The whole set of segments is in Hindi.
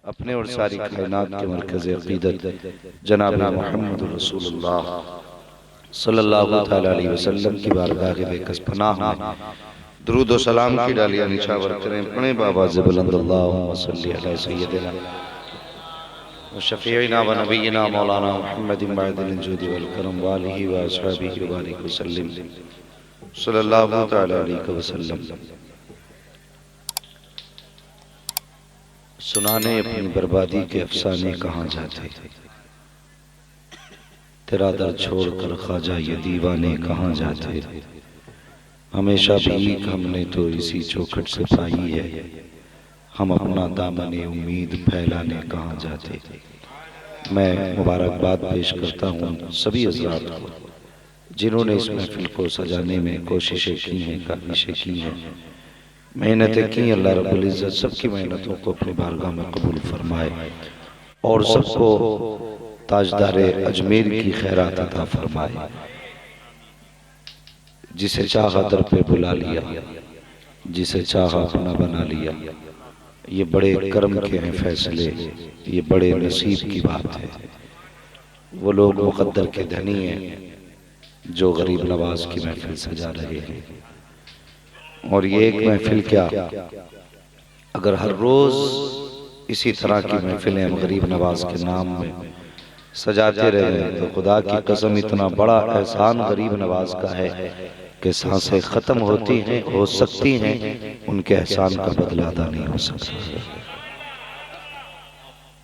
अपने और सारी कायनात के मरकज़ अक़ीदत जनाब मुहम्मद रसूलुल्लाह सल्लल्लाहु तआला अलैहि वसल्लम की बारगाह बेकस पनाह में दुरूद व सलाम की डालियां निछावर करें। पढ़े बाबा बुलंद अल्लाहुम्मा सल्ली अला सय्यदिना व शफ़ीइना व नबीना मौलाना मुहम्मदिन बादिल जुदी वल करम व आलिहि व अस्हाबिहि व बारिक वसल्लम सल्लल्लाहु तआला अलैहि वसल्लम। सुनाने अपनी बर्बादी के अफसाने कहाँ जाते, तेरा दर छोड़कर ख्वाजा ये दीवाने कहाँ जाते। हमेशा भीख हमने तो इसी चौखट से पाई है, हम अपना दामने उम्मीद फैलाने कहाँ जाते। मैं मुबारकबाद पेश करता हूँ सभी हज़रात को जिन्होंने इस महफिल को सजाने में कोशिशें की हैं, काविशें की हैं, मेहनतें की। अल्लाह रब्बुल इज़्ज़त सबकी मेहनतों को अपनी बारगाह में कबूल फरमाए और सबको ताजदारे अजमेर की खैरात अता फरमाए। जिसे चाहा दर पे बुला लिया, जिसे चाहा अपना बना लिया। ये बड़े करम के हैं फैसले, ये बड़े नसीब की बात है। वो लोग मुक़द्दर के धनी हैं जो गरीब नवाज की महफिल सजा रहे हैं। और ये एक महफिल क्या, अगर हर रोज इसी तरह की महफिलें हम गरीब नवाज के नाम में सजाते रहे तो खुदा की कसम इतना बड़ा एहसान गरीब नवाज का है कि सांसें खत्म होती हैं, हो सकती हैं, उनके एहसान का बदला अदा नहीं हो सकता,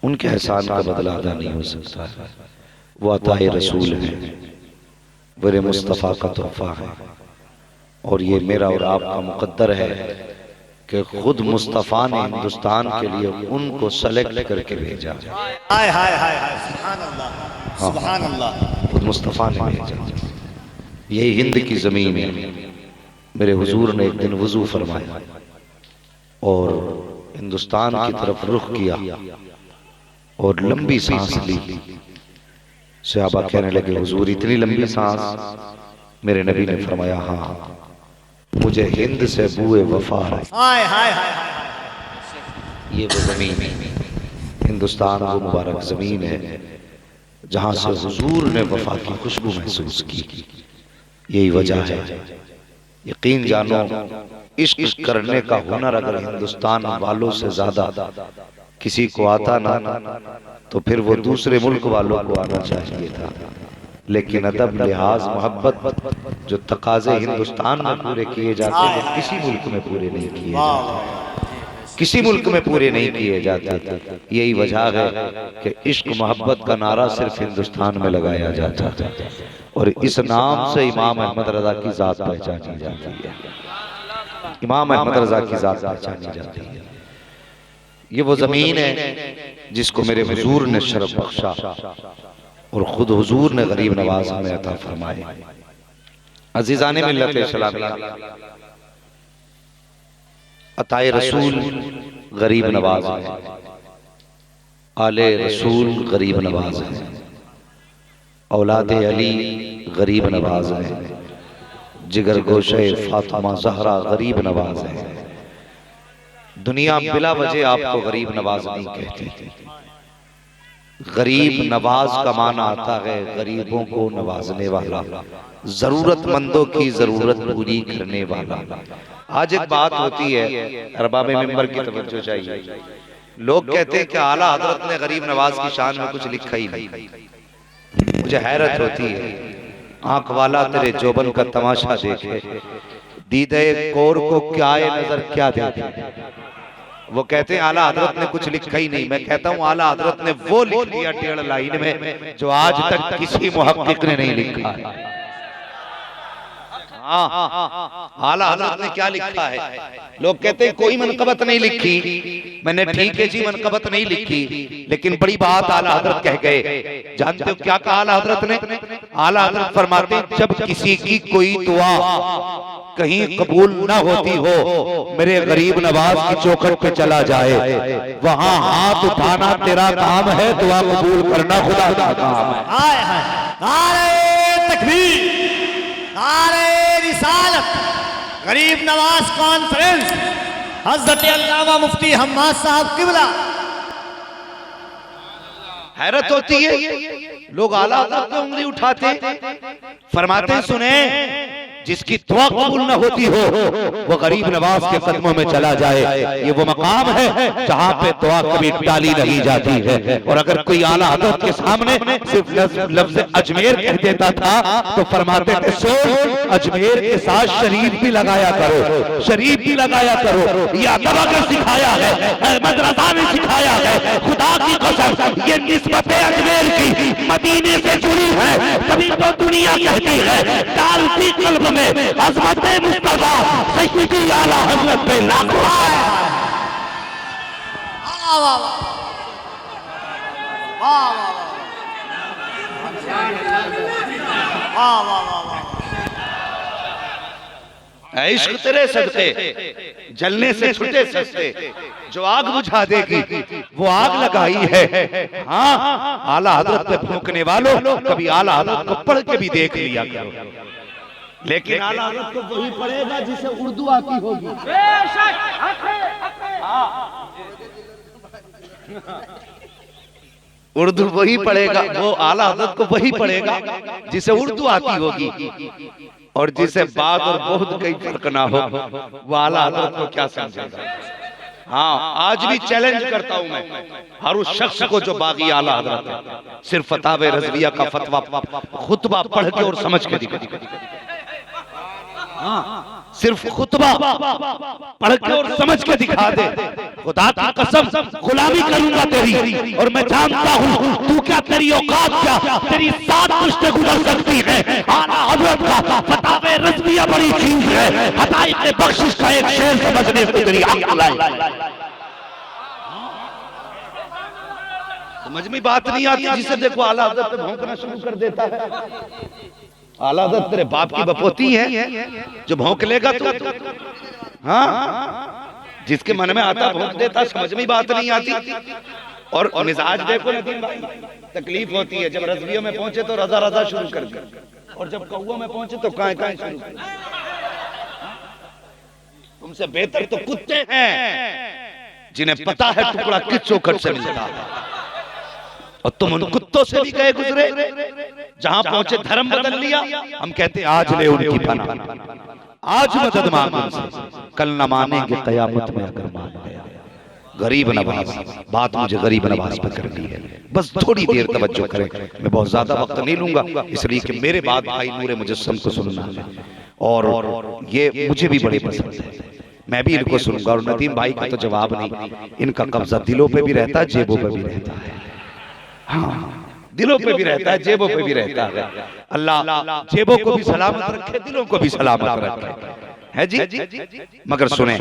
उनके एहसान का बदला अदा नहीं हो सकता। वो अताए रसूल है, वरे मुस्तफ़ा का तोहफा है। और ये मेरा और आपका मुकद्दर है कि खुद मुस्तफ़ा ने हिंदुस्तान के लिए उनको सेलेक्ट करके भेजा। हाय हाय हाय हाय, सुभान अल्लाह, सुभान अल्लाह। खुद मुस्तफ़ा ने भेजा। यही हिंद की ज़मीन है। मेरे हुजूर ने एक दिन वज़ू फरमाया और हिंदुस्तान की तरफ रुख किया और लंबी सांस ली। सहाबा कहने लगे, हुजूर इतनी लंबी सांस? मेरे नबी ने फरमाया, हाँ, मुझे हिंद से बुए वफा है। हाय हाय हाय हाय। ये वो जमीन है, हिंदुस्तान वो मुबारक जमीन है जहां से हुजूर ने वफा की खुशबू महसूस की। यही वजह है, यकीन जानो, इश्क करने का हुनर अगर हिंदुस्तान वालों से ज्यादा किसी को आता ना तो फिर वो दूसरे मुल्क वालों को आना चाहिए था। लेकिन अदब, लिहाज, मोहब्बत जो तकाजे हिंदुस्तान में पूरे किए जाते हैं किसी मुल्क में पूरे नहीं किए जाते, किसी मुल्क में पूरे नहीं किए जाते। यही वजह है कि इश्क मोहब्बत का नारा सिर्फ हिंदुस्तान में लगाया जाता है और इस नाम से इमाम अहमद रजा की जात पहचानी जाती है। इमाम अहमद रजा की जात पहचानी जाती है। ये वो जमीन है जिसको मेरे हुजूर ने शरफ बख्शा और खुद हुजूर ने गरीब नवाज में अता फरमाए। अजीजाने मिल्लत इस्लामिया, अताए रसूल गरीब नवाज है, आले रसूल गरीब नवाज है, औलादे अली गरीब नवाज है, जिगर गोशे फातिमा ज़हरा गरीब नवाज है। दुनिया बिला वजह आपको गरीब नवाज नहीं कहती। गरीब नवाज का माना आता है गरीबों को नवाजने वाला, जरूरतमंदों की जरूरत पूरी करने वाला। आज एक बात होती है, अरबाब मिंबर की तवज्जो चाहिए। लोग कहते हैं कि आला हजरत ने गरीब नवाज की शान में कुछ लिखा ही नहीं। मुझे हैरत होती है, आंख वाला तेरे जोबन का तमाशा देखे, दीदे कोर को क्या नजर क्या देखे। वो कहते हैं आला हजरत ने कुछ लिखा ही नहीं। मैं कहता हूँ आला हजरत ने वो लिख दिया 1.5 लाइन में जो आज तक किसी मुहक्किक ने नहीं लिखा है। हाँ, आला हजरत ने क्या लिखा है? लोग कहते हैं कोई मनकबत नहीं लिखी। मैंने ठीक है जी, मनकबत नहीं लिखी, लेकिन बड़ी बात आला हजरत कह गए। जानते हो क्या कहा आला हजरत ने? आला हजरत फरमाते हैं जब किसी की कोई दुआ कहीं कबूल ना होती हो, मेरे गरीब नवाज की चौखट पे चला जाए, वहां हाथ उठाना तेरा काम है, दुआ कबूल करना खुदा का काम है। हाय हाय, नारे तकबीर, नारे रिसालत। गरीब नवाज कॉन्फ्रेंस, हज़रत अल्लामा मुफ्ती हम्माद साहब किबला हैरत होती है, लोग आला हज़रत पे उंगली उठाते, फरमाते सुने जिसकी दुआ कबूल न होती हो वो गरीब नवाज के कदमों में चला जाए। ये वो मकाम है जहाँ पे दुआ कभी टाली नहीं जाती है। और अगर कोई आला हज़रत के सामने सिर्फ लफ्ज़ अजमेर कह देता था तो फरमाते थे सुन, अजमेर के साथ शरीफ भी लगाया करो, शरीफ भी लगाया करो। ये अदब अगर सिखाया है, अहमद रज़ा ने सिखाया है, खुदा की कसम ये निस्बत अजमेर की मदीने से जुड़ी है। तभी तो दुनिया कहती है डालती कल्ब में अज़मत मुस्तफा सैयदी आला हज़रत पे लाखों इश्क तेरे सदके जलने से छुटे सस्ते, जो आग बुझा देगी वो आग लगाई है। हाँ, आला हज़रत पे फूंकने वालों कभी आला हज़रत को पढ़ के भी देख लिया करो, लेकिन आला हज़रत को वही पढ़ेगा जिसे उर्दू आती होगी। उर्दू वही पढ़ेगा, वो आला हज़रत को वही पढ़ेगा जिसे उर्दू आती होगी, और जिसे बात और बहुत कई फर्क ना हो वो आला हज़रत को क्या समझेगा। हाँ, आज भी चैलेंज करता हूं मैं हर उस शख्स को जो बागी आला हज़रत है, सिर्फ फतावे रज़विया का फतवा खुतबा पढ़ के और समझ के दिखा, सिर्फ खुतबा पढ़ के और समझ के दिखा दे। खुदा की कसम गुलामी करूंगा तेरी, और मैं जानता हूं तू क्या, तेरी औकात क्या, तेरी 7 पुश्तें गुजर सकती है। आला हज़रत का फतावे रज़विया बड़ी चीज है, हदायत बख्शिश का एक शेर समझने से तेरी अक्ल है। समझ में बात नहीं आती, जिसे देखो आला हज़रत पे भौंकना शुरू कर देता है। आला हज़रत तेरे बाप की बपोती है जो भौंक लेगा तू। हाँ, जिसके मन में आता भौंक देता, समझ में बात नहीं आती। और मिजाज देखो नदीम भाई, तकलीफ होती है जब रज़वियों में पहुंचे तो रजा रजा शुरू कर दिया, और जब कौओं में पहुंचे तो काए काए शुरू कर दिया। तुमसे बेहतर तो कुत्ते हैं जिन्हें पता है टुकड़ा किस चौखट से मिलता है, और तुम उन कुत्तों से भी गए गुजरे, जहां पहुंचे धर्म बदल लिया। हम कहते आज ले उनकी पना, आज मदद मांग उनसे, कल न मानेंगे कयामत में अगर मान गया। गरीब नवाज, बात मुझे गरीब नवाज पर करनी है, बस थोड़ी देर तवज्जो करें, मैं बहुत ज्यादा वक्त नहीं लूंगा, इसलिए कि मेरे बाद भाई नूरे मुजस्सम को सुनना है, और ये मुझे भी बड़े पसंद है, मैं भी इनको सुनूंगा। और नदीम भाई का तो जवाब नहीं, इनका कब्जा दिलों पे भी रहता है, जेबों पे भी रहता है। हाँ, दिलों पे भी रहता है, जेबों पे भी रहता है। अल्लाह जेबों को भी सलामत रखे, दिलों को भी सलामत रखे, है जी। मगर सुने,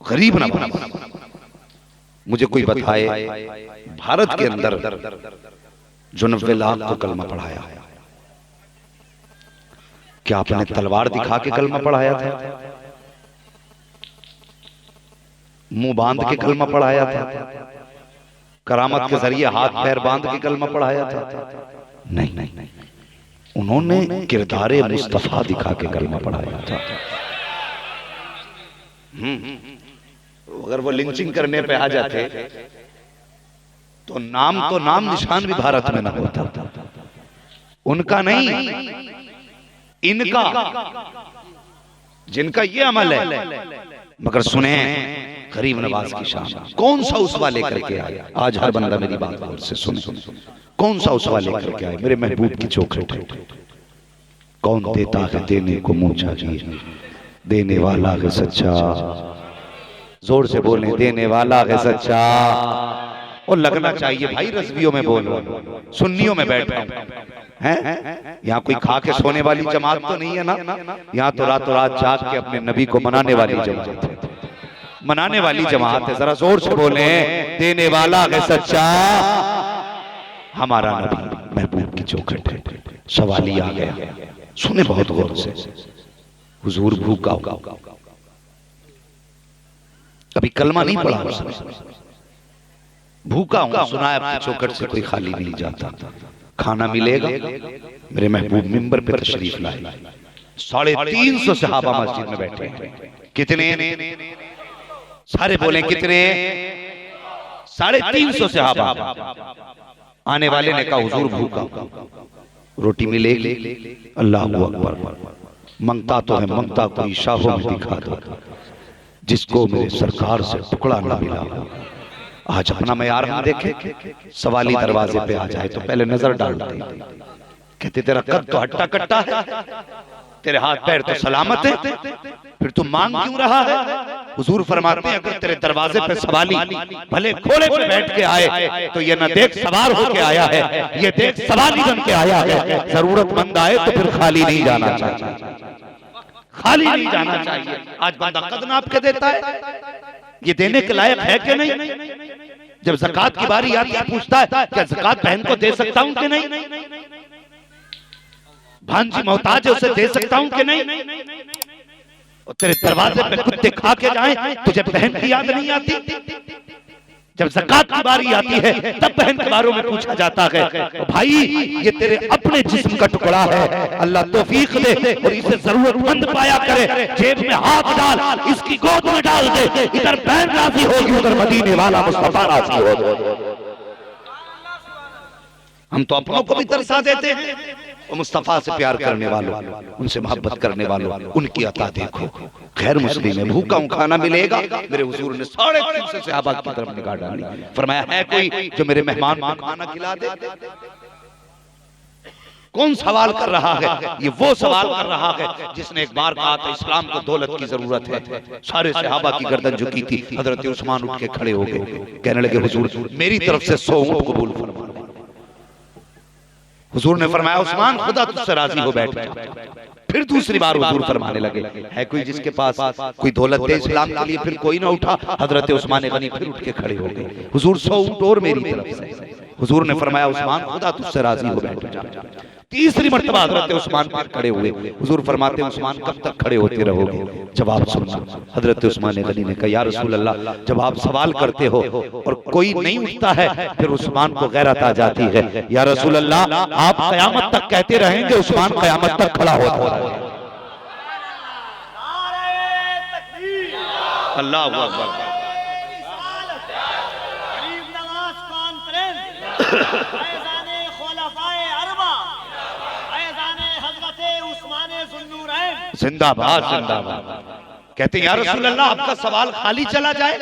गरीब नवाज, मुझे कोई बताए भारत के अंदर जो 90 लाख को कलमा पढ़ाया, क्या आपने तलवार दिखा के कलमा पढ़ाया था? मुंह बांध के कलमा पढ़ाया था? करामत के जरिए हाथ पैर बांध के कलमा पढ़ाया था? नहीं, उन्होंने किरदारे मुस्तफा दिखा के कलमा पढ़ाया था। अगर वो लिंचिंग करने पे आ जाते तो नाम निशान भी भारत में ना होता, उनका नहीं, इनका, जिनका ये अमल है। मगर सुने गरीब नवाज की शान, कौन सा उसवा लेकर के आया? आज हर बंदा मेरी बात गौर से सुने, कौन सा उसवा लेकर के आया? मेरे महबूब की चौखट है। कौन देता है देने को मुंह चाहिए, देने वाला है सच्चा, जोर से बोले, देने वाला है सच्चा। और लगना चाहिए भाई, रज़वियों में बोल रहा हूं, सुन्नियों में बैठ रहा हूं, हैं? यहाँ कोई खा के सोने वाली जमात तो नहीं है ना? यहाँ तो रातों रात जाग के अपने नबी को मनाने वाली जमात है, मनाने वाली जमात है। जरा जोर से बोले, देने वाला है सच्चा, हमारा नबी महबूब की चौखट है। सवाल ही आ गया, सुने बहुत गौर से। हुजूर भूखा होगा, कभी कलमा नहीं पढ़ा उसने, भूखा हूं, सुना है अपनी चौखट से कोई खाली नहीं जाता, खाना मिलेगा। मेरे महबूब मिंबर पे तशरीफ लाए, 350 सहाबा मस्जिद में बैठे हैं। कितने? सारे बोले कितने? 350 सहाबा। आने वाले ने कहा हुजूर भूखा, रोटी मिलेगी? अल्लाह अकबर, मंगता तो है, मंगता कोई शाहों में दिखा दो, जिसको मेरे सरकार से टुकड़ा ना मिला। आज अपना मयार हम देखे, सवाली दरवाजे पे आ जाए तो पहले नजर डालते, कहते तेरा कद तो हट्टा कट्टा है, तेरे हाथ पैर तो सलामत है, फिर तू मांग क्यों रहा है? हुजूर फरमाते हैं अगर तेरे दरवाजे पे सवाली भले घोड़े पे बैठ के आए तो ये न देख सवार होके आया है, ये देख सवाली बन के आया है। जरूरतमंद आए तो फिर खाली नहीं जाना चाहिए, खाली नहीं जाना चाहिए। आज बंदा कद नाप के देता है, ये देने के लायक है कि नहीं? जब ज़कात की बारी आती है पूछता है क्या ज़कात बहन को दे सकता हूं कि नहीं? भांजी मोहताज है उसे दे सकता हूं कि नहीं? और तेरे दरवाजे पे कुत्ते खा के जाएं तुझे बहन की याद नहीं आती? जब ज़कात की बारी आती है तब बहन के बारे में पूछा जाता है। भाई ये तेरे अपने जिस्म का टुकड़ा है, अल्लाह तौफीक दे और इसे जरूरतमंद पाया करे, जेब में हाथ डाल, इसकी गोद में डाल दे, इधर बहन राजी होगी उधर मदीने वाला मुस्तफा राजी होगा। हम तो अपनों को भी तरसा देते हैं, और मुस्तफा से प्यार करने वालों, उनसे मोहब्बत करने वालों, उनकी अता देखो। खैर मुस्लिम है, भूखा हूं खाना मिलेगा? मेरे हुजूर ने 350 सहाबा की तरफ निगाह डाली, फरमाया है कोई जो मेरे मेहमान को खाना खिला दे? कौन सवाल कर रहा है? ये वो सवाल कर रहा है जिसने एक बार कहा था इस्लाम को दौलत की जरूरत है। सारे सहाबा की गर्दन झुकी थी, हजरत उस्मान उठ के खड़े हो गए, कहने लगे हुजूर मेरी तरफ से 100 ऊंट कबूल फरमा। हुजूर ने फरमाया उस्मान खुदा तुझसे राजी हो बैठ जा। फिर दूसरी बार हुजूर फरमाने लगे है कोई जिसके पास कोई दौलत दे इस्लाम के लिए? फिर कोई ना उठा, हजरत उस्मान गनी फिर उठ के खड़े हो गए, हुजूर 100 ऊंट और मेरी तरफ से। हुजूर ने फरमाया उस्मान खुदा तुझसे राजी हो बैठ जा। तीसरी मर्तबा हजरत उस्मान फिर खड़े हुए, हुजूर फरमाते हैं उस्मान कब तक खड़े होते रहोगे? जवाब सुनना। हजरत उस्मान गनी ने कहा या रसूल अल्लाह जब आप सवाल करते हो और कोई नहीं उठता है फिर उस्मान को गैरत आ जाती है। या रसूल अल्लाह आप कयामत तक कहते रहेंगे उस्मान कयामत तक खड़ा होता है। अल्लाह हू अकबर। जिंदाबाद जिंदाबाद। कहते हैं या रसूल अल्लाह आपका सवाल खाली चला जाए,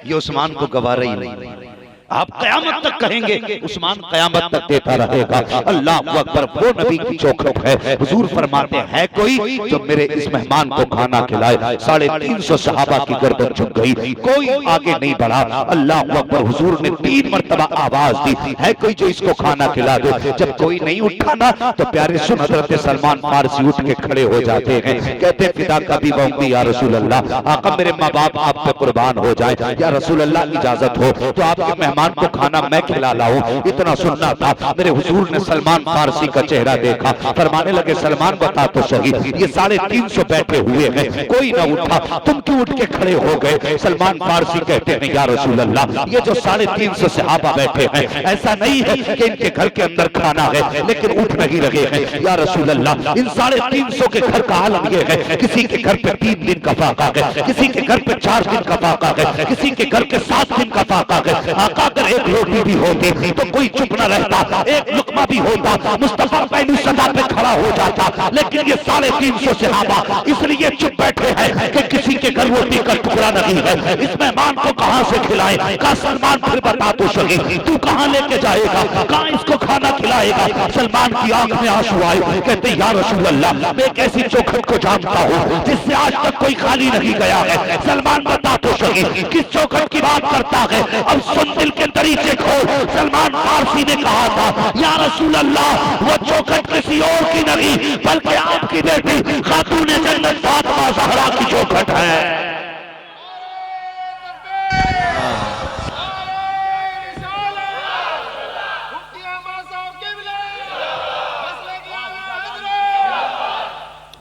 ये उस्मान को गवारा ही नहीं। आप कयामत तक कहेंगे उस्मान कयामत तक देता रहेगा। अल्लाह अकबर। वो नबी की चौखट है। हुजूर फरमाते हैं कोई जो मेरे इस मेहमान को खाना खिलाए। 350 सहाबा की गर्दन झुक गई, कोई आगे नहीं बढ़ा। अल्लाह अकबर। हुजूर ने 3 मरतबा आवाज दी है कोई जो इसको खाना खिला दे। जब कोई नहीं उठा ना तो प्यारे सुन हजरत सलमान फारसी उठ के खड़े हो जाते हैं, कहते फिदा का भी बऊंगी या रसूल अल्लाह, आका मेरे माँ बाप आप पे कुर्बान हो जाए, या रसूल अल्लाह इजाजत हो तो आपके मेहमान को खाना मैं खिला लाऊं। इतना सुनना था। मेरे हुजूर ने सलमान फारसी का चेहरा देखा, फरमाने लगे सलमान बता तो सही ये 350 बैठे हुए हैं, कोई ना उठा, तुम क्यों उठ के खड़े हो गए? सलमान फारसी कहते हैं या रसूल अल्लाह ये जो 350 सहाबा बैठे हैं ऐसा नहीं है कि इनके घर के अंदर खाना है लेकिन उठ नहीं रहे हैं। या रसूल अल्लाह इन 350 के घर का हाल ये है, किसी के घर पे 3 दिन का फाका है, किसी के घर पे 4 दिन का फाका है, किसी के घर के 7 दिन का फाका है। आका अगर एक रोटी भी होती थी तो कोई चुप न रहता, एक लुकमा भी होता मुस्तफा पहली सदा पे खड़ा हो जाता। लेकिन ये 350 सहाबा इसलिए चुप बैठे हैं कि किसी के घर रोटी का टुकड़ा नहीं है। इस मेहमान को कहां से खिलाए? का सलमान फिर बता तो सही तू कहां लेके जाएगा, कहां इसको खाना खिलाएगा? सलमान की आंख में आंसू आए, कहते या रसूल अल्लाह मैं एक ऐसी चौखट को जानता हूं जिससे आज तक कोई खाली नहीं गया है। सलमान बता तो सही किस चौखट की बात करता है? अब सुन दिल के तरीके खोल। सलमान फारसी ने कहा था या रसूल अल्लाह वो चौखट किसी और की नहीं बल्कि आपकी बेटी खातून जन्नत फातिमा ज़हरा की चौखट है।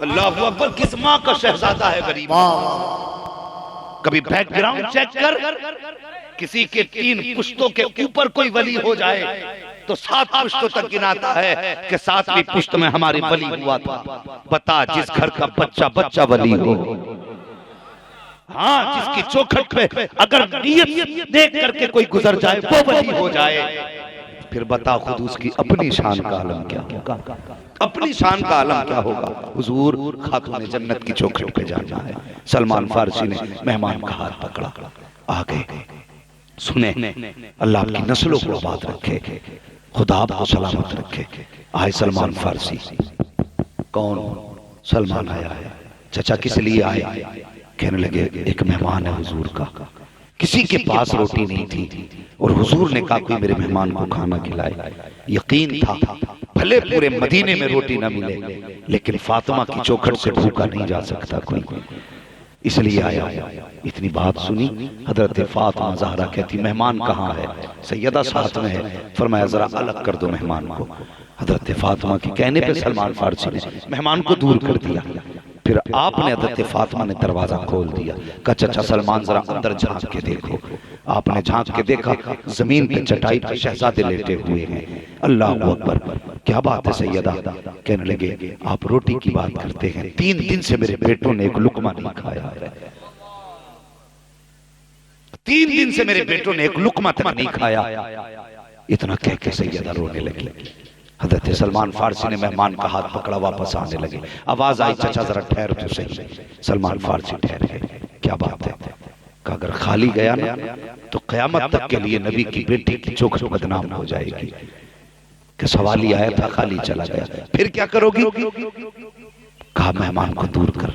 अल्लाहू अकबर। किस माँ का शहजादा है गरीब? कभी बैकग्राउंड चेक कर, किसी के 3 पुश्तों के ऊपर कोई वली हो जाए तो 7 पुश्तों तक गिनाता है कि 7वीं पुश्त में हमारी वली हुआ था। बता जिस घर का बच्चा बच्चा वली हो, हाँ, जिसकी चौखट पे अगर नियत देख करके कोई गुजर जाए वो वली हो जाए। फिर बता खुद उसकी अपनी शान का आलम क्या होगा, अपनी शान का आलम क्या होगा। हुजूर खातून जन्नत की चौखट पे जाना है। सलमान फारसी ने मेहमान का हाथ पकड़ा, आ गए। सुने, अल्लाह की नस्लों को आबाद रखे, खुदा आपको सलामत रखे। आए सलमान फारसी। कौन? सलमान आया है। चचा किस लिए आए? कहने लगे एक मेहमान है हुजूर का। किसी के पास रोटी नहीं थी और हुजूर ने कहा कोई मेरे मेहमान को खाना खिलाए। यकीन था भले पूरे मदीने में रोटी ना मिले, लेकिन फातिमा की चौखट से भूखा नहीं जा सकता कोई, इसलिए आया। इतनी बात सुनी, हजरत फातिमा ज़हरा कहती मेहमान कहाँ है? सैयदा साथ में है। फरमाया जरा अलग कर दो मेहमान को। हजरत फातिमा के कहने पे सलमान फारसी ने मेहमान को दूर कर दिया। फिर आपने हजरत फातिमा ने दरवाजा खोल दिया। कहा चचा सलमान जरा अंदर झांक के देखो। आपने झांक के देखा, जमीन पे चटाई पे शहजादे लेटे हुए हैं। अल्लाह अकबर, क्या बात है सैयदा? कहने लगे आप रोटी की बात करते हैं, 3 दिन से मेरे बेटों ने एक लुकमा नहीं खाया है। 3 दिन से मेरे बेटों ने एक लुकमा तक नहीं खाया। इतना कह के सैयदा रोने लगी। हजरत सलमान फारसी ने मेहमान का हाथ पकड़ा, वापस आने लगे। आवाज आई चचा जरा ठहर तो सही। सलमान फारसी ठहर गए। क्या बात है? कहा अगर खाली गया ना तो कयामत तक के लिए नबी की बेटी की चौखट बदनाम हो जाएगी। कि सवाल ही आया था, खाली चला गया, फिर क्या करोगी? कहा मेहमान को दूर कर।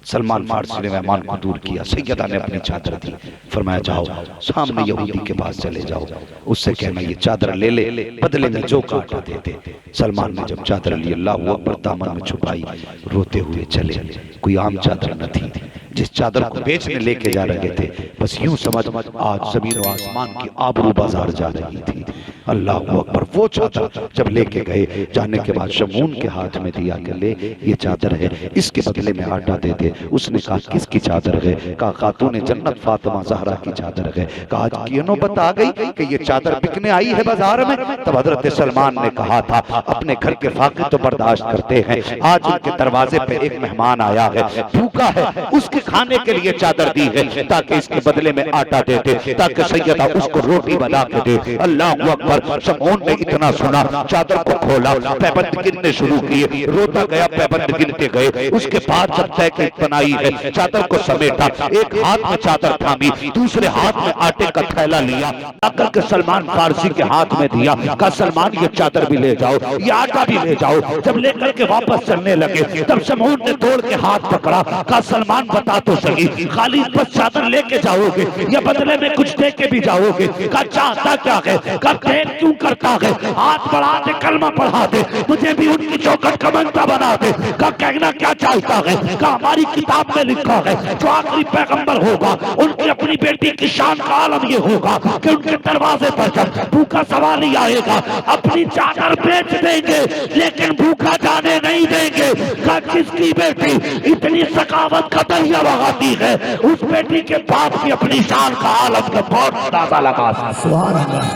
सलमान फारसी ने मेहमान को दूर किया। सैयदा ने अपनी चादर दी। फरमाया जाओ सामने यहूदी के पास चले जाओ, उससे कहना ये चादर ले ले, बदले में जो काटा दे दे। सलमान ने जब चादर ली, अल्लाह अकबर, दामन में छुपाई, रोते हुए चले। कोई आम चादर न थी। जिस चादर को बेचने लेके जा रहे थे, बस यूं समझ आज जमीन और आसमान की आबरू बाजार जा रही थी। अल्लाह अकबर, वो चादर जब लेके गए, जाने के बाद शमून के हाथ में दिया कि ले ये चादर है, इसके बदले में आटा दे दे। उसने कहा किसकी चादर है? कहा खातून जन्नत फातिमा ज़हरा की चादर है। कहा आज की नौबत आ गई कि ये चादर बिकने आई है बाजार में। तब हजरत सलमान ने कहा था अपने घर के फाके तो बर्दाश्त करते हैं, आज उनके दरवाजे पे एक मेहमान आया है, भूखा है, उसके खाने के लिए चादर दी है ताकि इसके बदले में आटा दे दे, ताकि सैयदा उसको रोटी बना के दे। अल्लाह अकबर। शमून ने इतना सुना, चादर को खोला, पैबंद गिनने शुरू किए। रोता गया, पैबंद गिनते गए। उसके बाद जब तय की बनाई है, चादर को समेटा, एक हाथ में चादर थामी, दूसरे हाथ में आटे का थैला लिया, आकर के सलमान फारसी के हाथ में दिया। कहा सलमान ये चादर भी ले जाओ, ये आटा भी ले जाओ। जब लेकर के वापस चलने लगे, तब शमून ने दौड़ के हाथ पकड़ा। कहा सलमान बता तो सही, खाली बस चादर लेके जाओगे या बदले में कुछ दे के भी जाओगे? कहा चाहता क्या है? कहा देर क्यों करता है? हाथ बढ़ा दे, कलमा पढ़ा दे, मुझे भी उनकी चौखट का मंता बना दे। कहा कहना क्या चाहता है? कहा हमारी किताब में लिखा है जो आखिरी पैगंबर होगा उनकी अपनी बेटी की शान का आलम ये होगा कि उनके दरवाजे पर जब भूखा सवारी आएगा अपनी चादर बेच देंगे लेकिन भूखा जाने नहीं देंगे। कहा जिसकी बेटी इतनी सखावत का दरिया बहाती है, उस बेटी के बाप की अपनी शान का आलम का बहुत अंदाजा लगा। सुभान अल्लाह,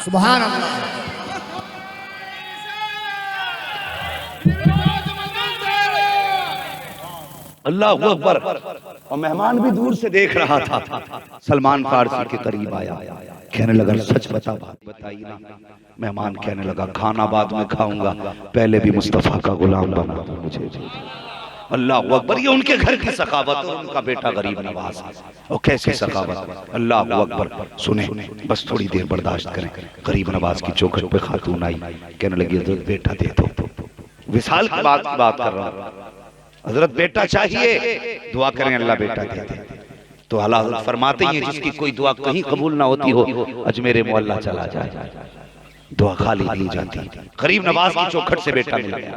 सुभान अल्लाह। अल्लाह अकबर। और मेहमान भी दूर से देख रहा था। सलमान फारसी के करीब आया, कहने लगा सच बता, बात बताई ना। मेहमान कहने लगा खाना बाद में खाऊंगा, पहले भी मुस्तफा का गुलाम बना दो मुझे। अल्लाह अकबर। ये उनके घर की सखावत और उनका बेटा गरीब नवाज। और कैसी सखावत! अल्लाह अकबर। सुने, बस थोड़ी देर बर्दाश्त करें। गरीब नवाज की चौखट पे खातून आई, कहने लगी हजरत बेटा दे दो। विसाल की बात कर रहा हूं, हजरत बेटा चाहिए, दुआ करें अल्लाह बेटा दे दे। तो आला हजरत फरमाते हैं जिसकी कोई दुआ कहीं कबूल ना होती हो, अजमेर मोहल्ला चला जाए, दुआ खाली दी जाती। गरीब नवाज की चौखट से बेटा मिल गया।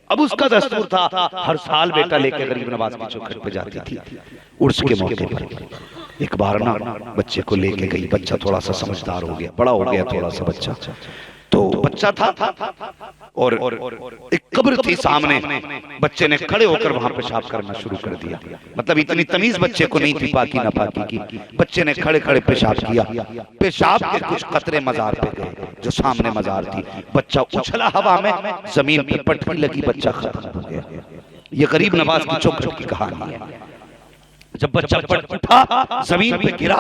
अब उसका दस्तूर था हर साल बेटा लेके गरीब नवाज की चौखट पे जाती थी। उर्स के मौके पर एक बार ना बच्चे को लेके गई। बच्चा थोड़ा सा समझदार हो गया, बड़ा हो गया थोड़ा सा बच्चा। तो बच्चा था और एक कब्र थी सामने। बच्चे ने खड़े होकर वहां पेशाब करना शुरू कर दिया। मतलब इतनी तमीज बच्चे को नहीं थी पाकी ना पाकी की। बच्चे ने खड़े खड़े पेशाब किया। पेशाब के कुछ कतरे मजार पे गए जो सामने मजार थी। बच्चा उछला हवा में, जमीन पे पटकी लगी, बच्चा खत्म हो गया। ये गरीब नवाज की चौखट की कहानी है। जब बच्चा पड़ उठा, जमीन पे गिरा,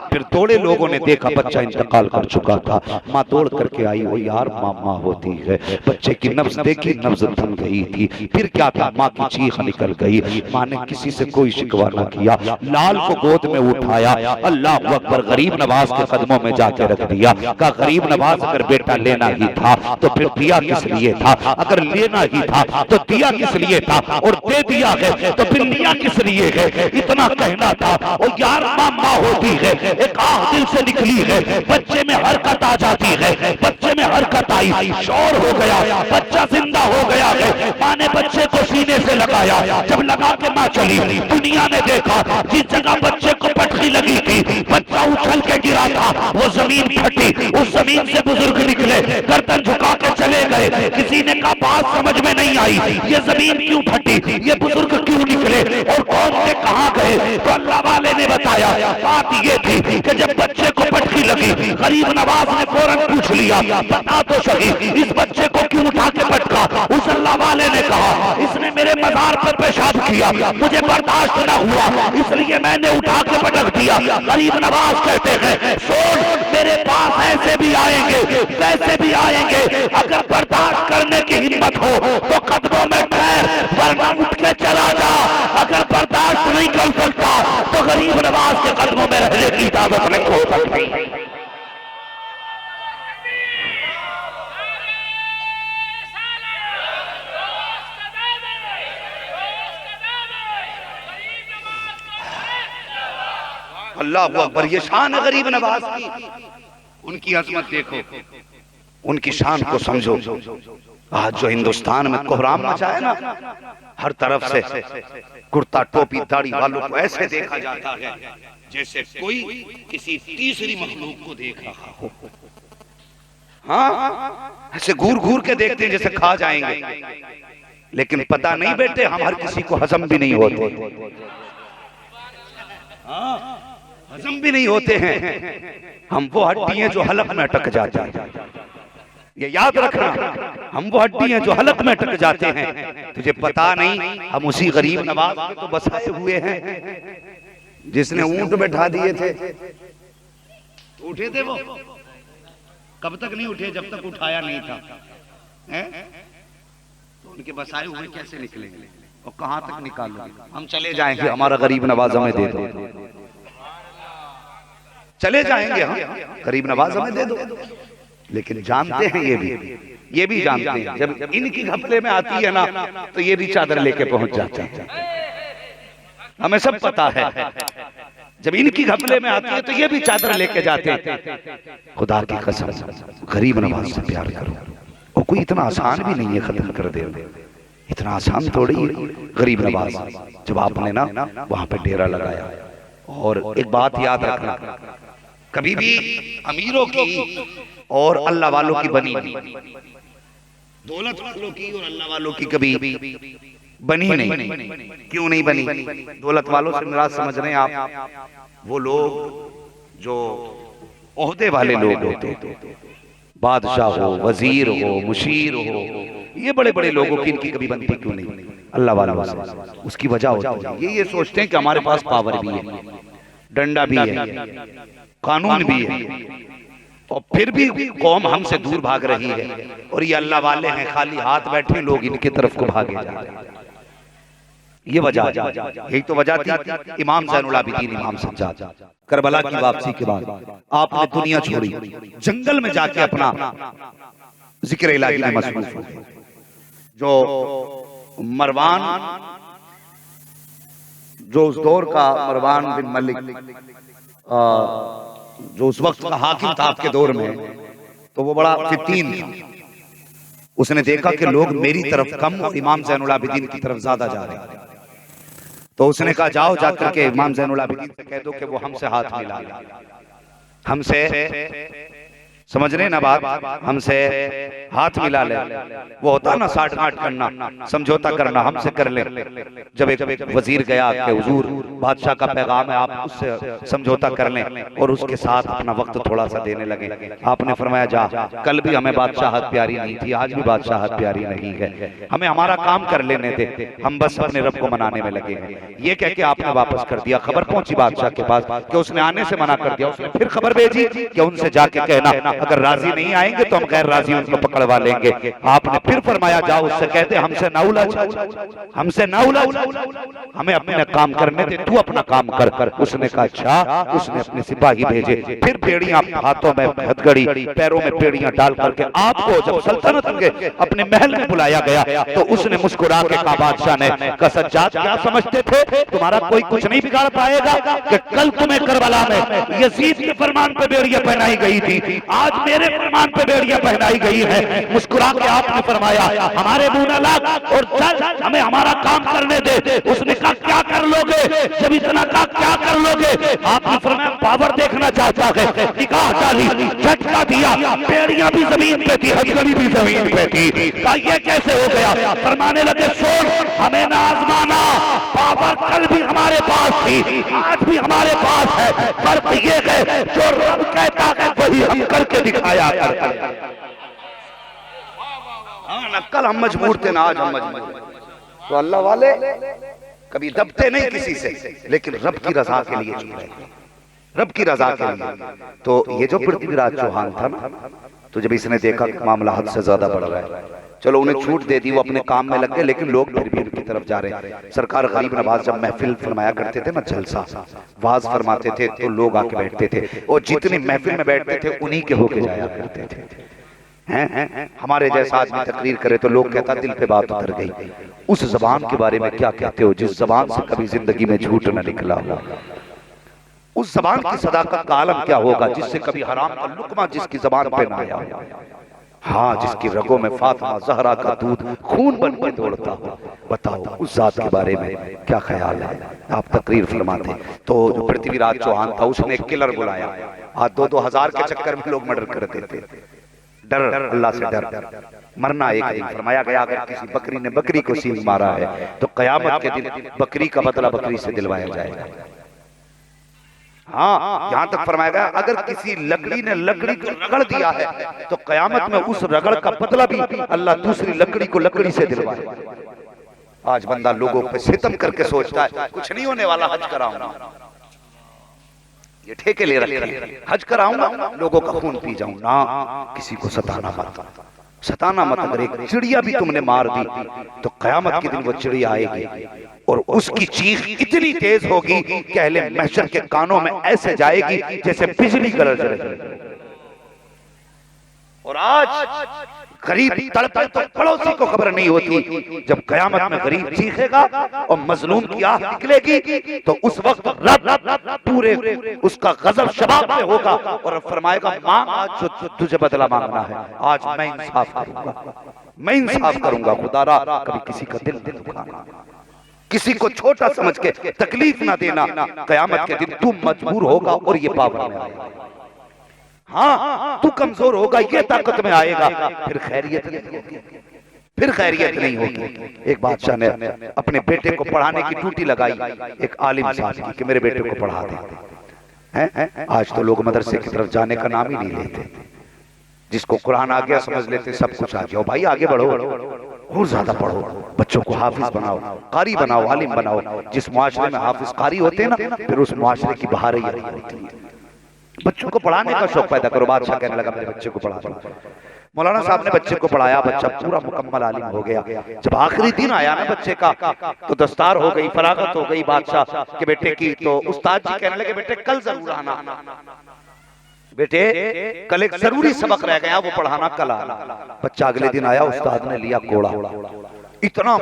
फिर दौड़े लोगों ने देखा बच्चा इंतकाल कर चुका था। माँ दौड़ करके आई, वो यार माँ होती है। बच्चे की नब्ज देखी, नब्ज थम गई थी। फिर क्या था, माँ की चीख निकल गई। माँ ने किसी से कोई शिकवा न किया, लाल को गोद में उठाया, अल्लाह अकबर, गरीब नवाज के कदमों में जाके रख दिया। कहा गरीब नवाज अगर बेटा लेना ही था तो फिर दिया किस लिए था? अगर लेना ही था तो दिया किस लिए था? और दे दिया है तो फिर लिया किस लिए है? इतना कहना था। और यार माँ होती है, एक आह दिल से निकली है, बच्चे में हरकत आ जाती है। बच्चे में हरकत आई, शोर हो गया, बच्चा जिंदा हो गया है। माँ ने बच्चे को सीने से लगाया, जब लगा के माँ चली, दुनिया ने देखा जिस जगह बच्चे को पटकी लगी थी, बच्चा उछल के गिरा था, वो जमीन फटी। उस जमीन से बुजुर्ग निकले, गर्दन झुका के चले गए। किसी ने कहा बात समझ में नहीं आई, ये जमीन क्यों फटी, ये बुजुर्ग क्यों निकले और कौन से कहाँ गए? तो अल्लाह वाले ने बताया बात ये थी कि जब बच्चे को पटकी लगी, गरीब नवाज ने फौरन पूछ लिया, बता तो सही इस बच्चे को क्यों उठा के पटका? उस अल्लाह वाले ने कहा इसने मेरे मजार पर पेशाब किया, मुझे बर्दाश्त न हुआ, इसलिए मैंने उठा के पटक दिया। गरीब नवाज कहते हैं सुन, मेरे पास ऐसे भी आएंगे, वैसे भी आएंगे, अगर बर्दाश्त करने की हिम्मत हो तो कदमों में ठहर, वरना उठ के चला जा। अगर बर्दाश्त नहीं कर सकता तो गरीब नवाज के कदमों में रहने की इजाजत नहीं हो सकती। अल्लाह अकबर, ये शान है गरीब नवाज की। उनकी अजमत देखो, उनकी शान को समझो। आज जो हिंदुस्तान में कोहराम मचा है ना, हर तरफ से कुर्ता टोपी दाढ़ी वालों को ऐसे देखा जाता है जैसे कोई किसी तीसरी मखलूक को देख रहा हो। हाँ, ऐसे घूर घूर के देखते हैं जैसे खा जाएंगे, लेकिन पता नहीं बेटे हम हर किसी को हजम भी नहीं होते। हजम भी नहीं होते हैं हम। वो हड्डी हैं जो हलक में अटक जाती हैं, ये याद रखना। हम वो हड्डी हैं जो हलक में अटक जाते हैं, तुझे पता नहीं हम उसी गरीब नवाज के तो बसाए हुए हैं जिसने ऊंट बैठा दिए थे। उठे थे वो? कब तक नहीं उठे? जब तक उठाया नहीं था। तो उनके बसाए हुए कैसे निकलेंगे और कहां तक निकालोगे? हम चले जाएंगे, हमारा गरीब नवाज हमें दे दो, चले जाएंगे हम, गरीब नवाज हमें दे दो। लेकिन जानते हैं ये भी जानते हैं जब इनकी घपले में आती है ना तो ये भी चादर लेके पहुंच जाते हैं। हमें सब पता है जब इनकी घपले में आती है तो ये भी चादर लेके जाते हैं। खुदा की कसम गरीब नवाज से प्यार करो। और कोई इतना आसान भी नहीं है खत्म कर दे, इतना आसान थोड़ी है गरीब नवाज। जब आपने ना वहां पे डेरा लगाया, और एक बात याद रखना, कभी भी अमीरों की और अल्लाह वालों की बनी नहीं, दौलत वालों की और अल्लाह वालों की कभी बनी नहीं। क्यों नहीं बनी? दौलत वालों से मुराद समझ रहे हैं आप वो लोग जो ओहदे वाले लोग होते हैं, बादशाह हो, वजीर हो, मुशीर हो, ये बड़े बड़े लोगों की इनकी कभी बनती क्यों नहीं? अल्लाह वालों से उसकी वजह होती है ये सोचते हैं कि हमारे पास पावर भी है, डंडा भी है, कानून भी है, और फिर भी कौम हमसे दूर भाग रही है। और ये अल्लाह वाले हैं, खाली हाथ बैठे लोग इनके तरफ को भागे जा रहे हैं। ये वजह, यही तो वजह थी इमाम ज़ैनुल आबिदीन इमाम सज्जाद करबला की वापसी के बाद आपने दुनिया छोड़ी, जंगल में जाके अपना जिक्र इलाही में मसरूफ हो। जो मरवान, जो उस दौर का मरवान बिन मलिक, जो उस वक्त का हाकिम था आपके दौर में, तो वो बड़ा फितीन था। उसने देखा कि लोग मेरी तरफ कम और इमाम ज़ैनुल आबिदीन की तरफ ज्यादा जा रहे हैं, तो उसने कहा जाओ जाकर के इमाम ज़ैनुल आबिदीन से कह दो कि वो हमसे हाथ मिला ले, हमसे समझ रहे ना बात। हमसे हाथ मिला ले, वो होता ना साठ गांठ करना, समझौता करना, हमसे कर ले। जब एक वजीर गया कि हुजूर बादशाह का पैगाम है, आप उससे समझौता कर लें और उसके साथ अपना वक्त थोड़ा सा देने लगे। आपने फरमाया जा, कल भी हमें बादशाहत प्यारी नहीं थी, आज भी बादशाहत प्यारी नहीं है, हमें हमारा काम कर लेने दे, हम बस अपने रब को मनाने में लगे हैं। ये कह के आपने वापस कर दिया। खबर पहुंची बादशाह के पास कि उसने आने से मना कर दिया। उसने फिर खबर भेजी कि उनसे जाके कहना अगर राजी नहीं आएंगे तो हम गैर राजी उनको पकड़वा लेंगे। आपने फिर फरमाया जाओ उससे कहते हमसे ना उलझ, हमसे ना उलझ, हमें अपने काम करने दे, तू अपना काम कर। उसने कहा अच्छा। उसने अपने सिपाही भेजे, फिर बेड़ियां हाथों में हथकड़ी, पैरों में बेड़ियां डाल करके आपको जब सल्तनत के अपने महल में बुलाया गया तो उसने मुस्कुरा के कहा बादशाह ने कहा सज्जाद क्या समझते थे तुम्हारा कोई कुछ नहीं बिगाड़ पाएगा कि कल तुम्हें करबला में यजीद के फरमान पे बेड़ियां पहनाई गई थी, आज मेरे फरमान पे बेड़ियां पहनाई गई है। मुस्कुरा के आपने फरमाया हमारे मुंह न लाग और चल, हमें हमारा काम करने दे। उसने कहा क्या कर लोगे? जब इतना कहा क्या कर लोगे? आपने फरमाया पावर देखना चाहता है। निकाह डाली, झटका दिया, बेड़ियां भी जमीन पे थी, हथकड़ी भी जमीन पे थी। कहा ये कैसे हो गया? फरमाने लगे सुन, हमें ना आजमाना, पावर कल भी हमारे पास थी, आज भी हमारे पास है, फर्क ये है जो रब कहता है वही हम करके दिखाया करते हैं। हाँ ना, कल हम मजबूर थे ना आज हम मजबूर। तो अल्लाह वाले कभी दबते नहीं किसी से, लेकिन रब की रजा के लिए चुप रहे, रब की रजा के लिए। तो ये जो पृथ्वीराज चौहान था ना, तो जब इसने देखा कि मामला हद से ज्यादा बढ़ रहा है, चलो उन्हें छूट दे दी, वो अपने काम में लग गए, लेकिन लोग फिर भी उनकी तरफ जा रहे हैं। सरकार गरीब नवाज जब महफिल फरमाया करते थे ना, जलसा वाज फरमाते थे तो लोग आके बैठते थे, और जितनी महफिल में बैठते थे उन्हीं के होके जाया करते थे। हैं हमारे जैसा आदमी तकरीर करे तो लोग कहता दिल पे बात उतर गई। उस जबान के बारे में क्या कहते हो जिस जबान से कभी जिंदगी में झूठ न निकला हो? उस जबान की सदाकत का आलम क्या होगा जिससे कभी हराम का लुकमा जिसकी जबान पे ना आया हो? हाँ, जिसकी रगों में फातिमा जहरा का दूध खून बन के दौड़ता हो। बताओ उस जात के बारे में क्या ख्याल है? आप तकरीर फरमाते। तो जो पृथ्वीराज चौहान था उसने एक किलर बुलाया। आज 2-2 हजार के चक्कर में लोग मर्डर करते थे। डर, अल्लाह से डर, मरना एक दिन। फरमाया गया अगर किसी बकरी ने बकरी को सींग मारा है तो कयामत के दिन बकरी का बदला बकरी से दिलवाया जाएगा। हाँ, यहां तक फरमाया गया अगर किसी लकड़ी ने लकड़ी को रगड़ दिया है तो कयामत में उस रगड़ का बदला भी अल्लाह दूसरी लकड़ी को लकड़ी से दिलवाएगा। आज बंदा लोगों पे सितम करके सोचता है कुछ नहीं होने वाला, हज कराऊंगा, ये ठेके ले रखे, हज कराऊंगा, लोगों का खून पी जाऊं ना। किसी को सताना मत, सताना मत। अगर एक चिड़िया भी तुमने मार दी तो कयामत के दिन वो चिड़िया आएगी और उसकी चीख इतनी तेज होगी कि अहले महशर के कानों में ऐसे जाएगी जैसे बिजली गरज रही। और आज गरीब तड़पे तो पड़ोसी को खबर नहीं होती, जब कयामत में गरीब चीखेगा और मजलूम की आह निकलेगी तो उस वक्त रब पूरे उसका गजब शबाब पे होगा और फरमाएगा मांग आज जो तुझे बदला मांगना है, आज मैं इंसाफ करूंगा, मैं इंसाफ करूंगा। खुदारा कभी किसी का दिल नहीं दुखाना, किसी को छोटा समझ के तकलीफ ना देना। कयामत के दिन तू मजबूर होगा और ये पावर में आएगा। हाँ, तू कमजोर होगा, ये ताकत में आएगा, फिर खैरियत नहीं होगी, फिर खैरियत नहीं होगी। एक बादशाह ने अपने बेटे को पढ़ाने की ड्यूटी लगाई एक आलिम साहब की कि मेरे बेटे को पढ़ा दे। आज तो लोग मदरसे की तरफ जाने का नाम ही नहीं लेते। जिसको कुरान आ गया समझ लेते सब कुछ आ गया। भाई आगे बढ़ो और ज्यादा पढ़ो, बच्चों को हाफिज बनाओ, कारी बनाओ, आलिम बनाओ। जिस मुआशरे में हाफिज कारी होते हैं ना, फिर उस मुआशरे की बहार ही अलग होती है। बच्चों को पढ़ाने का शौक पैदा करो। बादशाह कहने लगा मेरे बच्चे को पढ़ा दो। मौलाना साहब ने बच्चे को पढ़ाया, बच्चा पूरा मुकम्मल आलिम हो गया। जब आखिरी दिन आया ना बच्चे का तो दस्तार हो गई, फरागत हो गई बादशाह के बेटे की। तो उस्ताद जी कहने लगे बेटे कल जरूर आना, बेटे कल एक जरूरी सबक रह गया वो पढ़ाना, कल आना। बच्चा अगले दिन आया, उस्ताद ने लिया कोड़ा, इतना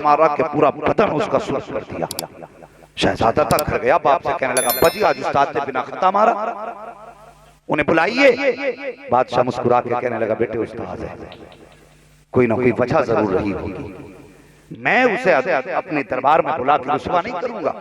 मारा कि पूरा बदन उसका सुरख कर दिया। शहजादा तक कर गया, बाप से कहने लगा बजी आज उस्ताद ने बिना खता मारा, उन्हें बुलाइए। बादशाह मुस्कुरा के कहने लगा बेटे उस्ताद है, कोई ना कोई वजह जरूर रही होगी। मैं उसे अपने दरबार में बुला के रुसवा नहीं करूंगा।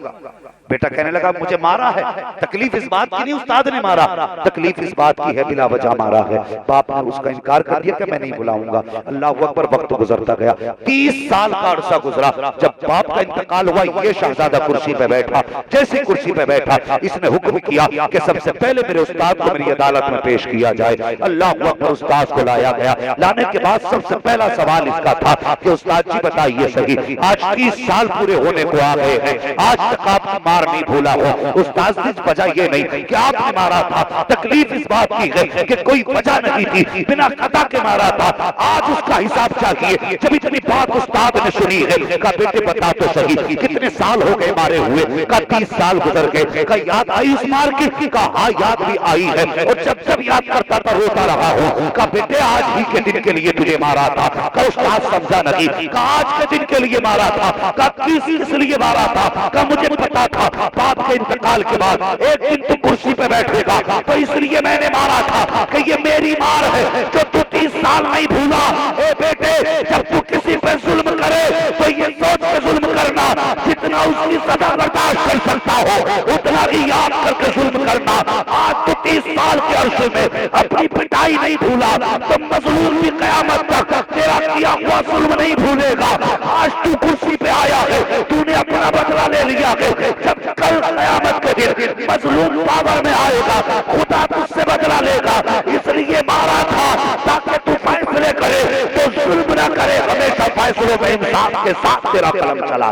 बेटा कहने लगा मुझे मारा है, तकलीफ इस बात की नहीं उस्ताद ने मारा, तकलीफ इस बात की है बिला वजह मारा है। बाप ने उसका इनकार कर दिया कि मैं नहीं बुलाऊंगा। अल्लाह अकबर, वक्त गुजरता गया, 30 साल का अरसा गुजरा। जब बाप का इंतकाल हुआ, ये शहजादा कुर्सी पे बैठा। जैसे कुर्सी पे बैठा, इसने हुक्म किया कि सबसे पहले मेरे उस्ताद को मेरी अदालत में पेश किया जाए। अल्लाह अकबर, उस्ताद को लाया गया। लाने के बाद सबसे पहला सवाल इसका था कि उस्ताद जी बताइए सही, आज 30 साल पूरे होने को आ गए हैं, आज तक आपकी मार नहीं भूला हो। उस्ताद ने वजह ये नहीं कि आपने मारा था, तकलीफ इस बात की है कि कोई वजह नहीं थी, बिना खता के मारा था, आज उसका हिसाब चाहिए। जब इतनी बात उस्ताद ने सुनी है, कहा बेटे बता तो सही कितने साल हो गए मारे हुए? कहा 30 साल गुजर गए। कहा याद आई उस मार की? कहा हाँ याद भी आई है, और जब जब याद करता था रोता रहा हूँ। कहा बेटे आज ही के दिन के लिए तुझे मारा था? कहा उस्ताद समझा नहीं। कहा आज के दिन के लिए मारा था? कहा किस लिए मारा था? कहा मुझे पता था बाप के इंतकाल के बाद एक दिन तू कुर्सी पे बैठेगा, तो इसलिए मैंने मारा था कि ये मेरी मार है जो तू 30 साल नहीं भूला। ए बेटे, जब तू किसी पे जुल्म करे तो ये सोच के जुल्म करना जितना उसकी सजा बर्दाश्त कर सकता हो उतना ही याद करके जुल्म करना। आज तू 30 साल के अरसे में अपनी पिटाई नहीं भूला, तो मजलूम भी कयामत तक तेरा किया हुआ जुल्म नहीं भूलेगा। आज तू कुर्सी पे आया है, तूने अपना बदला ले लिया है। जब कल कयामत के दिन मजलूम पावर में आएगा, खुदा तुझसे बदला लेगा। इसलिए मारा था ताकि तू फैसले करे तो जुल्म न करे, हमेशा फैसलों में इंसाफ के साथ तेरा कलम चला।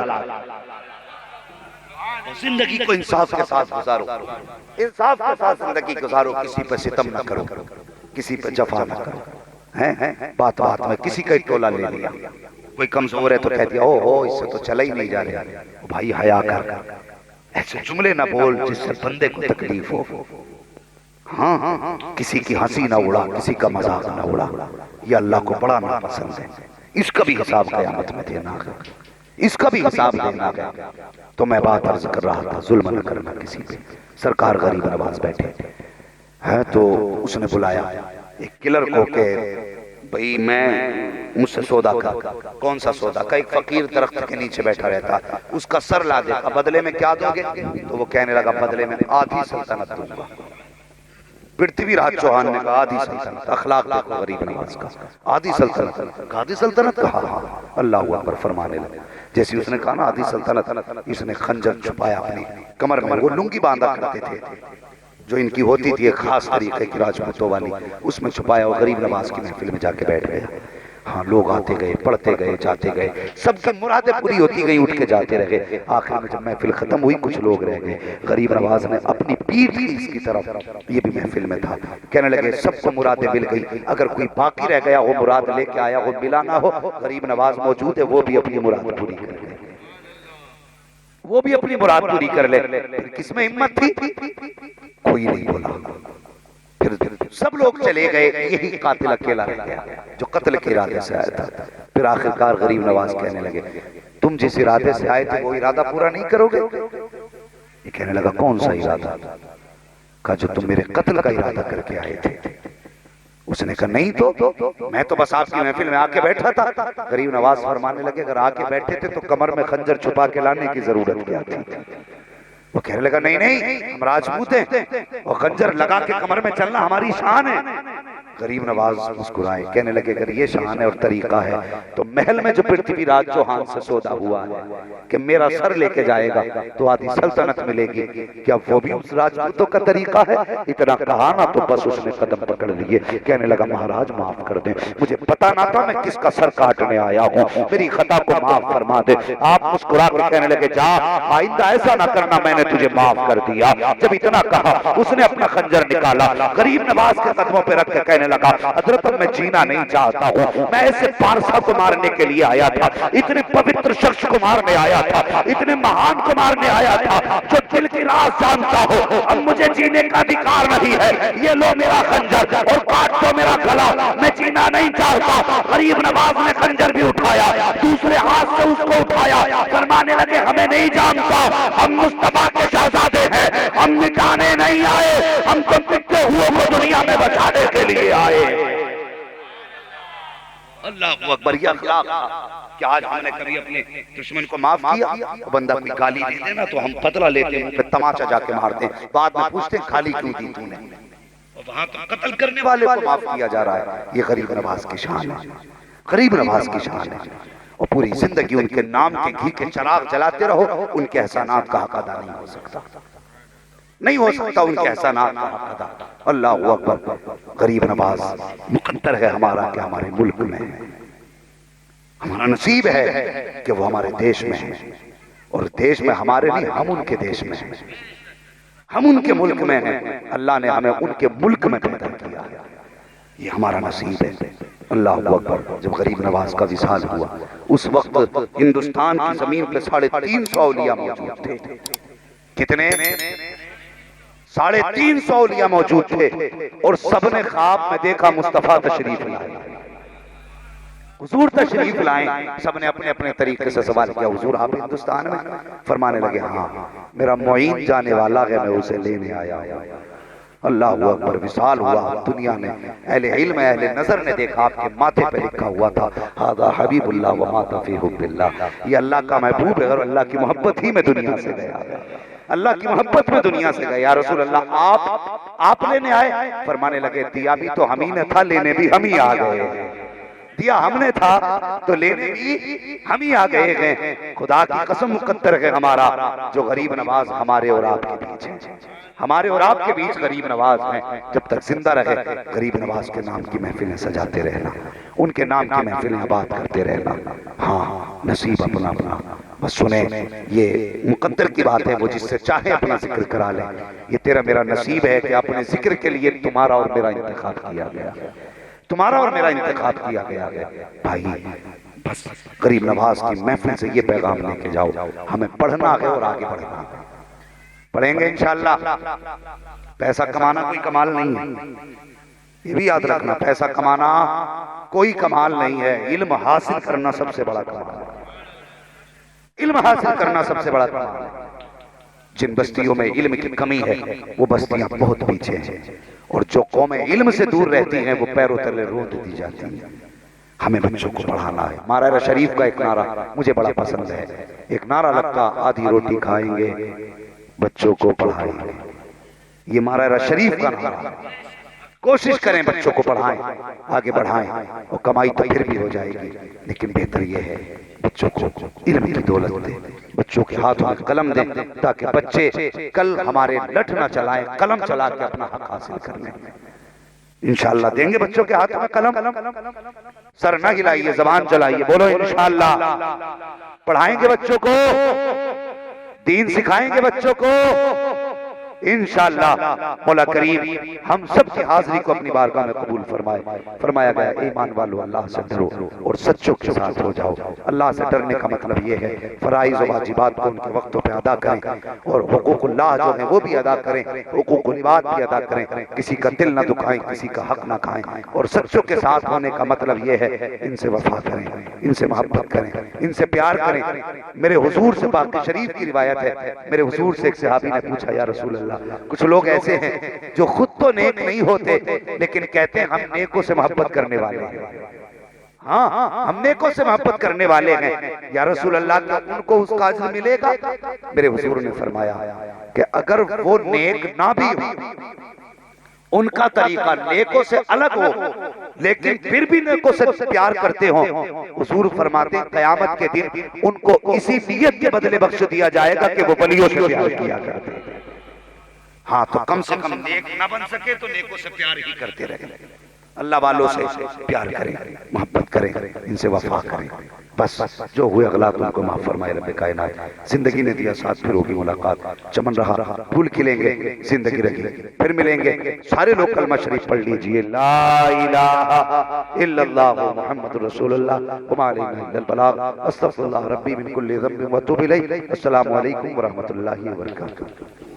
जिंदगी को इंसाफ के साथ गुजारो, इंसाफ के साथ जिंदगी गुजारो, किसी पे सितम न करो, किसी पे जफा न करो। हैं बात बात में किसी का टोला ले लिया, कोई कमजोर है तो कह दिया ओ हो इससे तो चला ही नहीं जा रहा। भाई हया कर, ऐसे जुमले ना बोल जिससे बंदे को तकलीफ हो। हाँ, किसी की हंसी ना उड़ा, किसी का मजाक ना उड़ा, ये अल्लाह को बड़ा नापसंद है। इसका भी हिसाब कयामत में देना है, इसका भी हिसाब देना है। तो मैं बात अर्ज कर रहा था, जुल्म न करना किसी पे। सरकार गरीब नवाज बैठे है, तो उसने बुलाया एक किलर को के भाई मैं मुझसे सौदा का। कौन सा सौदा? का एक फकीर दरख्त के नीचे बैठा रहता, उसका सर ला दे। बदले में क्या दोगे? तो वो कहने लगा बदले में आधी सल्तनत दूंगा। पृथ्वीराज चौहान ने कहा आधी सल्तनत। अखलाक देखो गरीब नवाज का, आधी सल्तनत। आधी सल्तनत कहा? हाँ। अल्लाह अकबर फरमाने लगे। जैसे उसने कहा ना आधी सल्तनत, इसने खंजर छुपाया अपनी कमर में। वो लुंगी बांधा करते थे जो इनकी होती थी एक खास तरीके की राजपूतों वाली, उसमें छुपाया। वो गरीब नवाज की महफिल में जाके बैठ गया। हाँ, लोग आते गए, पढ़ते गए, जाते गए, सबकी मुरादें पूरी होती गई, उठ के जाते रहे। आखिर में जब महफिल खत्म हुई, कुछ लोग रह गए। गरीब नवाज ने अपनी पीठ की इसकी तरफ, ये भी महफिल में था, कहने लगे सबको मुरादें मिल गई, अगर कोई बाकी रह गया हो, मुराद लेके आया हो, मिला ना हो, गरीब नवाज मौजूद है, वो भी अपनी मुराद पूरी कर ले, वो भी अपनी मुराद पूरी कर ले। किसमें हिम्मत थी? कोई नहीं बोला। फिर सब लोग चले गए, यही कातिल अकेला रह गया जो कत्ल के इरादे से आया था। फिर आखिरकार गरीब नवाज कहने लगे तुम जिस इरादे से आए थे वो इरादा पूरा नहीं करोगे? ये कहने लगा कौन सा इरादा? कहा जो तुम मेरे कत्ल का इरादा करके आए थे। उसने कहा नहीं तो मैं तो बस आपकी महफिल में आके बैठा था। गरीब नवाज फरमाने लगे अगर आके बैठे थे तो कमर में खंजर छुपा के लाने की जरूरत क्या थी? वो कहने लगा नहीं नहीं, हम राजपूत हैं और खंजर लगा के कमर में चलना हमारी शान है। गरीब नवाज मुस्कुराए, कहने लगे अगर ये शान है और तरीका है तो महल में जो पृथ्वीराज चौहान से सौदा हुआ है कि मेरा सर लेके जाएगा तो आधी सल्तनत मिलेगी, क्या वो भी उस राजपूतों का तरीका है? इतना कहा ना तो बस उसने कदम पकड़ लिए। कहने लगा महाराज माफ कर दे, मुझे पता ना था मैं किसका सर काटने आया हूँ, मेरी खता को माफ फरमा दे। आप मुस्कुरा कर कहने लगे जा आइंदा ऐसा ना करना, मैंने तुझे माफ कर दिया। जब इतना कहा उसने अपना खंजर निकाला, गरीब नवाज के कदमों पर रख के कहने लगा हजरत मैं जीना नहीं चाहता हूँ, मैं ऐसे पारसा को मारने के लिए आया था, इतने पवित्र शख्स को मारने आया था, इतने महान को मारने आया था जो दिल की राज जानता हो। अब मुझे जीने का अधिकार नहीं है, ये लो मेरा खंजर और काट दो मेरा गला, मैं जीना नहीं चाहता। गरीब नवाज ने खंजर भी उठाया, दूसरे हाथ से उसको उठाया, फरमाने लगे हमें नहीं जानता, हम मुस्तफा के शहजादे हैं, हम मिटाने नहीं आए, हम तो पिछले हुओं को दुनिया में बचाने के लिए आए। अल्लाह अकबर, ये अखलाक था कि आज हमने कभी अपने दुश्मन को माफ किया तो बंदा कोई गाली दे देना तो हम बदला लेते हैं, फिर तमाचा जाके मारते हैं, बाद में पूछते हैं खाली क्यों दी तूने, और वहां तो कत्ल करने वाले को माफ किया जा रहा है। ये गरीब नवाज की शान है, गरीब नवाज की शान है। और पूरी जिंदगी उनके नाम के घी के चिराग जलाते रहो, उनके एहसानात का हक अदा नहीं हो सकता, नहीं हो सकता उनके एहसानात का हक अदा। अल्लाह अकबर, गरीब नवाज मुकद्दर है हमारा कि हमारे मुल्क में है, हमारा नसीब है कि वो हमारे देश में है, और देश में हमारे नहीं, हम उनके देश में हैं, हम उनके मुल्क में हैं। अल्लाह ने हमें उनके मुल्क में पैदा किया, ये हमारा नसीब है। अल्लाह अकबर। जब गरीब नवाज का विसाल हुआ उस वक्त हिंदुस्तान की जमीन पे 350 औलिया मौजूद थे। कितने? 350 औलिया मौजूद थे, और सबने ख्वाब में देखा मुस्तफा तशरीफ लाए, हुजूर तशरीफ लाए। सबने अपने अपने तरीके से सवाल किया, हुजूर आप हिंदुस्तान में? फरमाने लगे हाँ, मेरा मुईन जाने वाला है, मैं उसे लेने आया हूं। अल्लाह अकबर। विसाल हुआ, दुनिया ने, अहले इल्म अहले नजर ने देखा, आपके माथे पे लिखा हुआ था हादा हबीबुल्लाह व माता फी हुब्बिल्लाह, ये अल्लाह का महबूब है और अल्लाह की मोहब्बत ही में दुनिया से गया, अल्लाह की मोहब्बत में दुनिया से गया। या रसूल अल्लाह आप लेने आए? फरमाने लगे दिया भी तो हम ही ने था, लेने भी हम ही आ गए। दिया हमने था तो लेने भी हम ही आ गए हैं। खुदा की कसम मुकद्दर है हमारा जो गरीब नवाज हमारे और आपके बीच है, हमारे और आपके बीच गरीब नवाज हैं। जब तक जिंदा रहे गरीब नवाज के नाम की महफिलें सजाते रहना, उनके नाम की महफिलें आबाद करते रहना। हाँ, नसीब अपना अपना बस सुने, ये मुकद्दर की बात है, वो जिससे चाहे अपना जिक्र करा ले। ये तेरा मेरा नसीब है कि अपने जिक्र के लिए तुम्हारा और मेरा इंतखाब किया गया, तुम्हारा और मेरा इंतखाब किया गया है। भाई बस गरीब नवाज की महफिल से ये पैगाम लेके जाओ, हमें पढ़ना है और आगे बढ़ना है। पढ़ेंगे इंशाअल्लाह। पैसा कमाना कोई कमाल नहीं है, ये भी याद रखना, पैसा कमाना कोई कमाल नहीं है, इल्म हासिल करना सबसे बड़ा कमाल है, इल्म हासिल करना सबसे बड़ा कमाल है। जिन बस्तियों में इल्म की कमी है वो बस्तियां बहुत पीछे हैं, और जो कौमें इल्म से दूर रहती हैं वो पैरों तले रोंद दी जाती हैं। हमें बच्चों को पढ़ाना है। मारारा शरीफ का एक नारा मुझे बड़ा पसंद है, एक नारा लगता, आधी रोटी खाएंगे बच्चों को पढ़ाएंगे। ये मारारा शरीफ का नारा, कोशिश करें बच्चों को पढ़ाएं, आगे बढ़ाएं, और कमाई तो फिर भी हो जाएगी, लेकिन बेहतर ये है बच्चों को इल्म की दौलत दें, बच्चों के हाथों में कलम दें, ताकि बच्चे कल हमारे लठ ना चलाएं, कलम चला के अपना हक हासिल कर लें। इंशाअल्लाह देंगे बच्चों के हाथ में कलम, सर ना हिलाइए, जबान चलाइए, बोलो इंशाअल्लाह। पढ़ाएंगे बच्चों को, दीन सिखाएंगे बच्चों को इंशाअल्लाह। मौला करीम हम सब की हाजिरी को अपनी बारगाह में कबूल फरमाए। फरमाया गया ईमान वालों अल्लाह से डरो और सच्चों के साथ हो जाओ। अल्लाह से डरने का मतलब ये है फराइज और वाजिबात को उनके वक्तों पे अदा करें, और हुकूकुल्लाह जो है वो भी अदा करें, हुकूकुल इबाद भी अदा करें, किसी का दिल ना दुखाएं, किसी का हक ना खाएं। और सच्चों के साथ होने का मतलब ये है इनसे वफा करें, इनसे मोहब्बत करें, इनसे प्यार करें। मेरे हुजूर से पाक शरीफ की रिवायत है, मेरे हुजूर से एक सहाबी ने पूछा या रसूल अल्लाह, कुछ लोग ऐसे हैं जो खुद तो नेक नहीं होते लेकिन कहते हैं हम नेकों से मोहब्बत करने वाले हैं। हाँ, हम नेकों से मोहब्बत करने वाले हैं, या रसूल अल्लाह का उनको उसका अज्र मिलेगा? मेरे हुजूर ने फरमाया कि अगर वो नेक ना भी हो, उनका तरीका नेकों से अलग हो, लेकिन फिर भी नेकों से प्यार करते हो, हुजूर फरमाते हैं क़यामत के दिन उनको इसी नियत के बदले बख्श दिया जाएगा कि वो वलियों से प्यार किया करते हैं। हाँ, तो कम से कम नेक ना बन सके तो नेकों से प्यार ही करते रहे। अल्लाह वालों से प्यार करें, मोहब्बत करें, इनसे वफा करें। बस जो हुए अगला उनको माफ फरमाए रब्बे कायनात। जिंदगी ने दिया साथ, फिर होगी मुलाकात। चमन रहा, फूल खिलेंगे, जिंदगी रही, फिर मिलेंगे। सारे लोग कलमा शरीफ पढ़ लीजिए, ला इलाहा इल्लल्लाह मुहम्मदुर रसूलुल्लाह वमा अलैना इल्लल बलाग, अस्तगफिरुल्लाह रब्बी मिन कुल्ली ज़ंबिन व अतूबु इलैह। अस्सलामु अलैकुम व रहमतुल्लाहि व बरकातुहू।